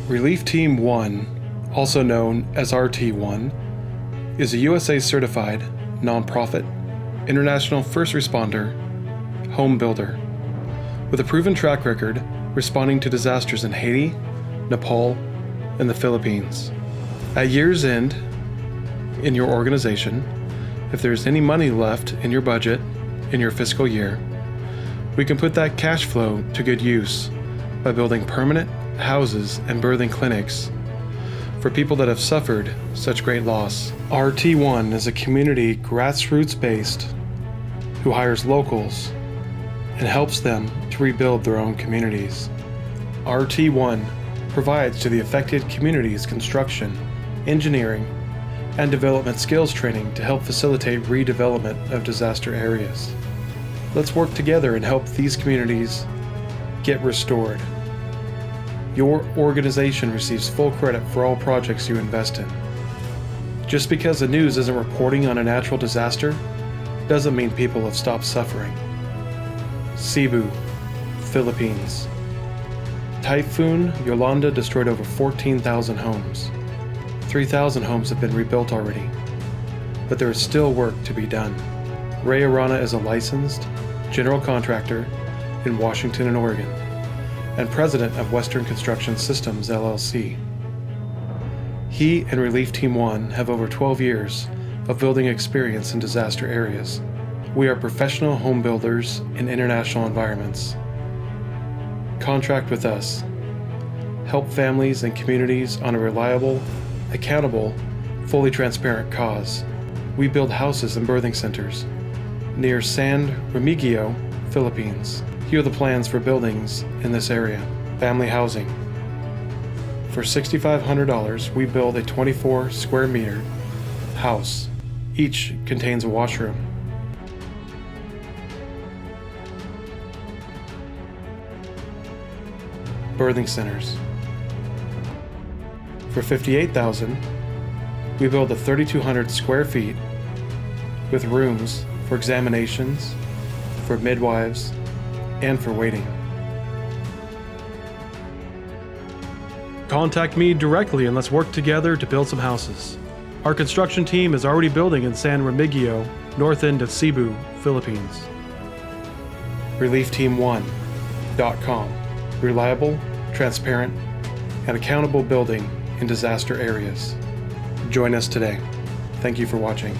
Relief Team 1, also known as RT1, is a USA-certified, nonprofit, international first responder, home builder, with a proven track record responding to disasters in Haiti, Nepal, and the Philippines. At year's end, in your organization, if there's any money left in your budget in your fiscal year, we can put that cash flow to good use by building permanent houses and birthing clinics for people that have suffered such great loss. RT1 is a community grassroots-based who hires locals and helps them to rebuild their own communities. RT1 provides to the affected communities construction, engineering, and development skills training to help facilitate redevelopment of disaster areas. Let's work together and help these communities get restored. Your organization receives full credit for all projects you invest in. Just because the news isn't reporting on a natural disaster doesn't mean people have stopped suffering. Cebu, Philippines. Typhoon Yolanda destroyed over 14,000 homes. 3,000 homes have been rebuilt already, but there is still work to be done. Ray Arana is a licensed general contractor in Washington and Oregon, and president of Western Construction Systems, LLC. He and Relief Team 1 have over 12 years of building experience in disaster areas. We are professional home builders in international environments. Contract with us. Help families and communities on a reliable, accountable, fully transparent cause. We build houses and birthing centers near San Remigio, Philippines. Here are the plans for buildings in this area. Family housing. For $6,500, we build a 24 square meter house. Each contains a washroom. Birthing centers. For $58,000, we build a 3,200 square feet with rooms for examinations, for midwives, and for waiting. Contact me directly and let's work together to build some houses. Our construction team is already building in San Remigio, north end of Cebu, Philippines. ReliefTeam1.com. Reliable, transparent, and accountable building in disaster areas. Join us today. Thank you for watching.